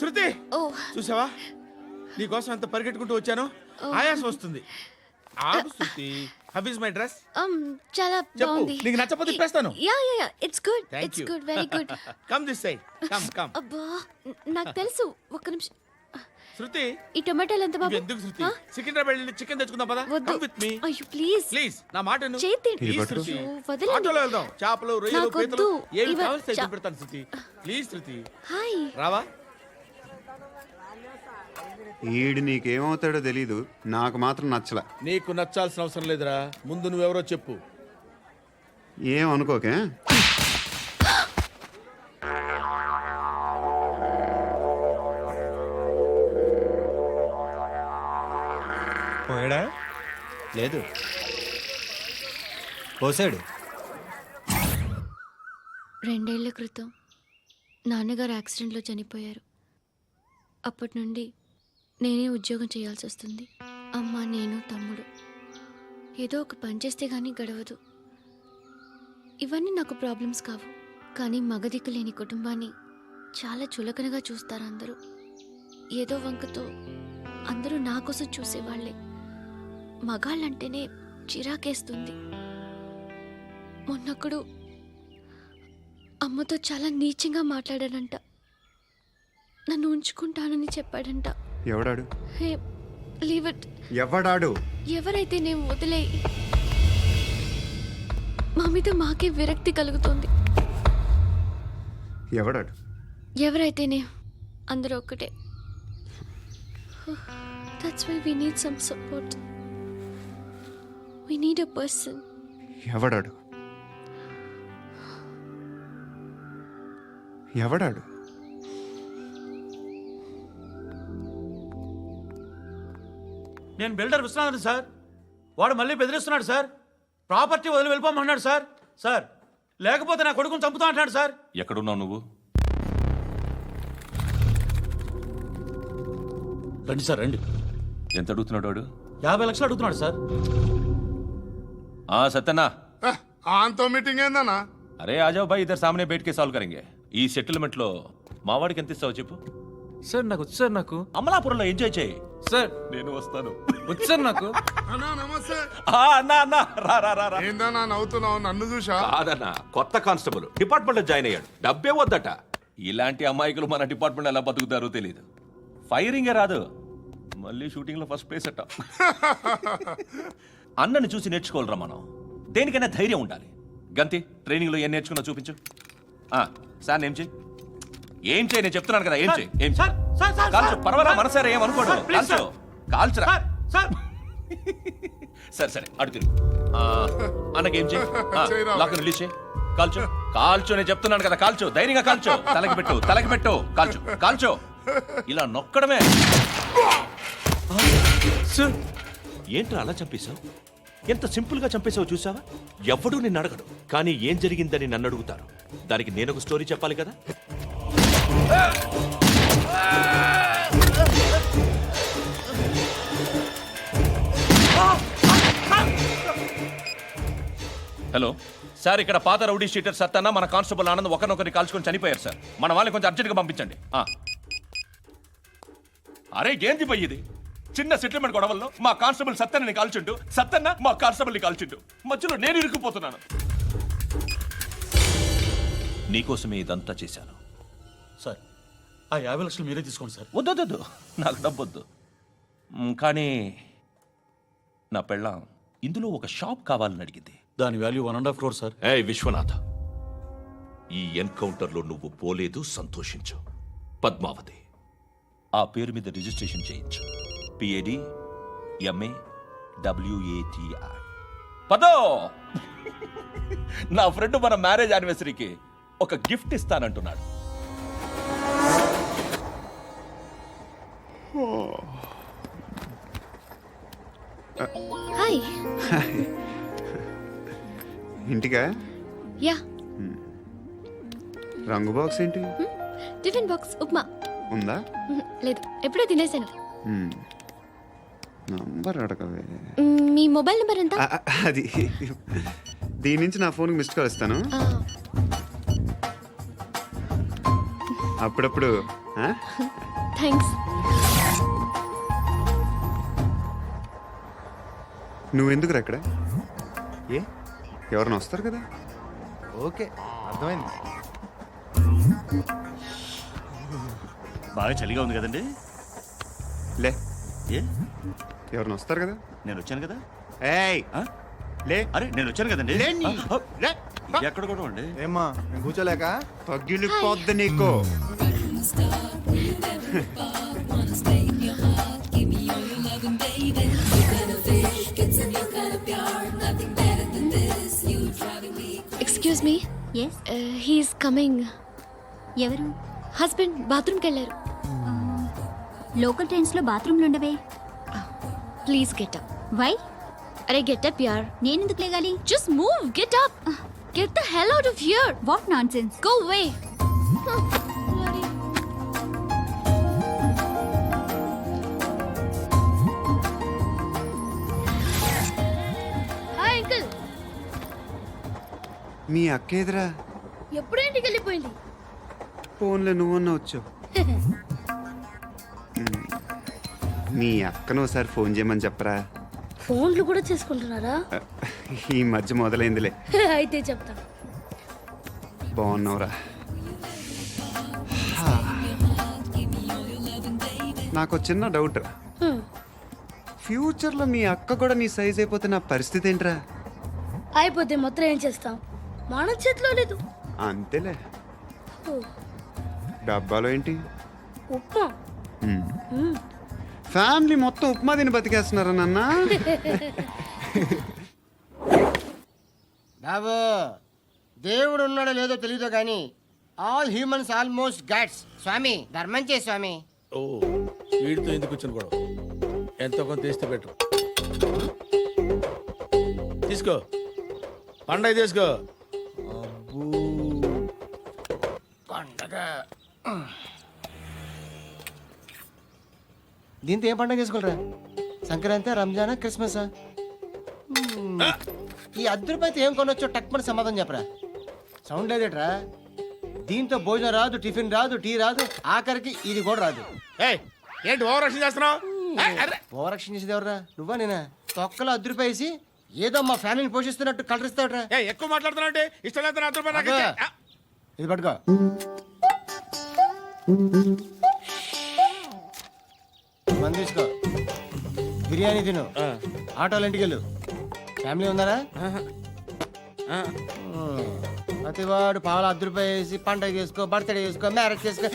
శృతి చూసావా నీకోసం ఎంత పరిగెట్టుకుంటూ వచ్చాను. ఆయాసం వస్తుంది. ఆగు Shruti. How is my dress? చాలా బాగుంది. నీకు నచ్చకపోతే తిప్పేస్తాను. Yeah it's good. It's good, very good. Come this side. Come. అబ్బా నాకు తెలుసు. ఒక్క నిమిషం. శృతి ఈ టొమాటోలు ఎంత బాబు? ఎందుకు శృతి? సికింద్రాబాద్ వెళ్ళి చికెన్ తెచ్చుకుందాం పద. Come with me. అయ్యో ప్లీజ్ నా మాట విను. చేతి ప్లీజ్ శృతి. వదలండి. ఆటోలో వెళ్దాం. చేపలు, రొయ్యలు, పీతలు ఏమి ఇవ- కావాలి తెచ్చి పెడతాను శృతి. Please Shruti. హాయ్. రావా? ఈడు నీకేమవుతాడో తెలీదు, నాకు మాత్రం నచ్చలా. నీకు నచ్చాల్సిన అవసరం లేదురా. ముందు నువ్వెవరో చెప్పు. ఏం అనుకోకే. పోయాడా? లేదు, పోసాడు. 2 ఏళ్ల క్రితం నాన్నగారు యాక్సిడెంట్లో చనిపోయారు. అప్పటి నుండి నేనే ఉద్యోగం చేయాల్సి వస్తుంది. అమ్మ, నేను, తమ్ముడు ఏదో ఒక పని చేస్తే కానీ గడవదు. ఇవన్నీ నాకు ప్రాబ్లమ్స్ కావు, కానీ మగదిక్కు లేని కుటుంబాన్ని చాలా చులకనగా చూస్తారు అందరూ. ఏదో వంకతో అందరూ నా కోసం చూసేవాళ్లే. మగాళ్ళంటేనే చిరాకేస్తుంది. మొన్నప్పుడు అమ్మతో చాలా నీచంగా మాట్లాడాడంట. నన్ను ఉంచుకుంటానని చెప్పాడంట. ఎవడాడు? Hey leave it. ఎవడాడు? ఎవరైతే నేను వదిలే. మా మీద మాకే విరక్తి కలుగుతుంది. ఎవడాడు? ఎవరైతేనే అందరూ ఒక్కటే. That's why we need some support. We need a person. ఎవడాడు? ఎవడాడు? నేను బిల్డర్ విశ్వనాథన్ సార్. వాడు మళ్ళీ బెదిరిస్తున్నాడు సార్. ప్రాపర్టీ వదిలి వెళ్ళిపోమన్నాడు సార్. సార్ లేకపోతే నా కొడుకుని చంపుతా అంటున్నాడు సార్. ఎక్కడున్నావు నువ్వు? రండి సార్ రండి. ఎంత అడుగుతున్నాడు వాడు? 50 లక్షలు అడుగుతున్నాడు సార్. సత్యన్నా, ఆంతో మీటింగ్ ఏందన్నా? అరే ఆజావ్ భాయ్, ఇద్దరు సామనే బయటకే సాల్వ్ కరెంగే. ఈ సెటిల్మెంట్ లో మావాడికి ఎంత ఇస్తావు చెప్పు. సార్ నాకు వచ్చు సార్. నాకు అమలాపురంలో ఎంజాయ్ చేయి సార్. నేను వస్తాను. వచ్చు సార్ నాకు. అన్నా నమస్తే. అన్నా అన్నా రా రా రా రా. ఏందన్నా నవ్వుతున్నావు? నన్ను చూసా? కాదన్నా, కొత్త కానిస్టేబుల్ డిపార్ట్మెంట్ లో జాయిన్ అయ్యాడు. డబ్బే వద్దట. ఇలాంట్ అమాయకులు మన డిపార్ట్మెంట్ ఎలా బతుకుతారో తెలియదు. ఫైరింగే రాదు, మళ్ళీ షూటింగ్ లో ఫస్ట్ ప్లేస్ అట్ట. అన్నని చూసి నేర్చుకోవాలరా మనం. దేనికైనా ధైర్యం ఉండాలి. గంతి, ట్రైనింగ్ లో ఏం నేర్చుకున్నా చూపించు. సార్ ఏం చేయి, ఏం చేయి, నేను చెప్తున్నాను కదా. ఏం చేయి, ఏం సార్ సార్ సార్ కాల్చు. పర్వాలా, మనసారా ఏం అనుకోడు. సార్, ప్లీజ్ కాల్చు, కాల్చురా. సార్ సార్ సరే సరే అడు తిరుగు. అన్నకేం చేయి, చేయరా. లాక్ రిలీజ్ చేయి. కాల్చు కాల్చు, నేను చెప్తున్నాను కదా. కాల్చు, ధైర్యంగా కాల్చు. తలకి పెట్టు, తలకి పెట్టు. కాల్చు కాల్చు. ఇలా నొక్కడమే. ఏంట్రా అలా చంపేశావు? ఎంత సింపుల్ గా చంపేశావు చూసావా? ఎవడూ నిన్ను అడగడు, కానీ ఏం జరిగిందని నన్ను అడుగుతారు. దానికి నేను ఒక స్టోరీ చెప్పాలి కదా. హలో సార్, ఇక్కడ పాత రౌడీ షీటర్ సత్తన్న, మన కానిస్టేబుల్ ఆనంద్ ఒకరినొకరిని కాల్చుకొని చనిపోయారు సార్. మన వాళ్ళని కొంచెం అర్జెంట్గా పంపించండి. అరే ఏంది పోయి ఇది? చిన్న సెటిల్మెంట్ గొడవల్లో మా కానిస్టేబుల్ సత్తన్నని కాల్చుండు, సత్తన్న మా కానిస్టేబుల్ని కాల్చుండు. మధ్యలో నేను ఇరుక్కుపోతున్నాను. నీకోసమే ఇదంతా చేశాను సార్. ఆ 50 లక్షలు మీరే తీసుకోండి సార్. వద్దొద్దు, నాకు డబ్బొద్దు. కానీ నా పెళ్ళాం ఇందులో ఒక షాప్ కావాలని అడిగింది. దాని వాల్యూ 1.5 crore సార్. ఏ విశ్వనాథ, ఈ ఎన్కౌంటర్లో నువ్వు పోలేదు, సంతోషించు. పద్మావతి ఆ పేరు మీద రిజిస్ట్రేషన్ చేయించు. PAD MA WATI. పదో, నా ఫ్రెండ్ మన మ్యారేజ్ యానివర్సరీకి ఒక గిఫ్ట్ ఇస్తానంటున్నాడు. హాయ్. ఇంటికా? యా. రంగు బాక్స్ ఏంటి? టిఫిన్ బాక్స్ ఉప్మా ఉందా? లేదు, ఎప్పుడో తినేసాను. నంబర్ అడగవే. మీ మొబైల్ నెంబర్ ఎంత? అది దీని నుంచి నా ఫోన్కి మిస్డ్ కాల్ ఇస్తాను. అప్పుడప్పుడు థ్యాంక్స్. నువ్వెందుకురా ఇక్కడ? ఏ ఎవరైనా వస్తారు కదా. ఓకే, అర్థమైంది. బాగా చలిగా ఉంది కదండి. లే, ఏ ఎవరైనా వస్తారు కదా. నేను వచ్చాను కదా. ఏయ్ ఆ? లే, అరే నేను వచ్చాను కదండి. లేని. ఆ, లే. ఎక్కడ కూడా అండి. ఏమ్మా నేను కూర్చోలేక? పగిలిపోద్ది నీకు. Excuse me. Yes he's coming. ఎవరు? హస్బెండ్ బాత్రూమ్కి వెళ్ళారు. లోకల్ ట్రైన్స్లో బాత్రూమ్లు ఉండవే. Please get up. వై? అరే గెట్ అప్ యార్. నేనెందుకు లేగాలి? Just move. Get up. Get the hell out of here. What nonsense. Go away. Hi uncle. మీ అక్క ఎదురా ఎప్పుడు ఇంటికి వెళ్ళిపోయింది? ఫోన్లో నువ్వన్నా వచ్చావు. మీ అక్కను ఒకసారి ఫోన్ చేయమని చెప్పరా. ఫోన్లు కూడా చేసుకుంటున్నారా? ఈ మధ్య మొదలైందిలే. అయితే చెప్తా. బాగున్నావురా. నాకు చిన్న డౌట్ రా. ఫ్యూచర్లో మీ అక్క కూడా నీ సైజ్ అయిపోతే నా పరిస్థితి ఏంట్రా? అయిపోతే మొత్తం ఏం చేస్తాం? మన చేతిలో లేదు. అంతేలే. డబ్బాలో ఏంటి? ఉప్మా. ఫ్యామిలీ మొత్తం ఉప్మా తిని బతికేస్తున్నారా నాన్న? బాబు, దేవుడు ఉన్నాడో లేదో తెలియదు కానీ ఆల్ హ్యూమన్స్ ఆల్మోస్ట్ గాడ్స్. స్వామి ధర్మం చే స్వామి. ఓ వీడితో ఎందుకు వచ్చిన గొడవ? ఎంతో కొంత తీస్తే పెట్టు. తీసుకో, పండగ తీసుకో. పండగ దీంతో ఏం పండగ చేసుకుంటారా? సంక్రాంతి, రంజానా, క్రిస్మసా? ఈ అద్దరిపైతే ఏం కొనొచ్చో టక్మని సమాధానం చెప్పరా. సౌండ్ లేదేట్రా? దీంతో భోజనం రాదు, టిఫిన్ రాదు, టీ రాదు, ఆఖరికి ఇది కూడా రాదు. ఏయ్, ఏంటి ఓవర్ రక్షణ చేస్తున్నావు? ఓవరక్షణ చేసేది ఎవరా? నువ్వా నేనా? తొక్కలో అద్దరిపేసి ఏదో మా ఫ్యామిలీని పోషిస్తున్నట్టు కలరిస్తావుట్రా. ఎక్కువ మాట్లాడుతున్నావు అంటే ఇష్టం లేదు. నా రూపాయలు నాకు ఇచ్చే. ఆ, ఇది పట్టుకో. మంది తీసుకో, బిర్యానీ తిను, ఆటోలు ఇంటికి వెళ్ళు. ఫ్యామిలీ ఉన్నారా? ప్రతివాడు పావులు ₹10 వేసి పండగ చేసుకో, బర్త్డే చేసుకో, మ్యారేజ్ చేసుకో.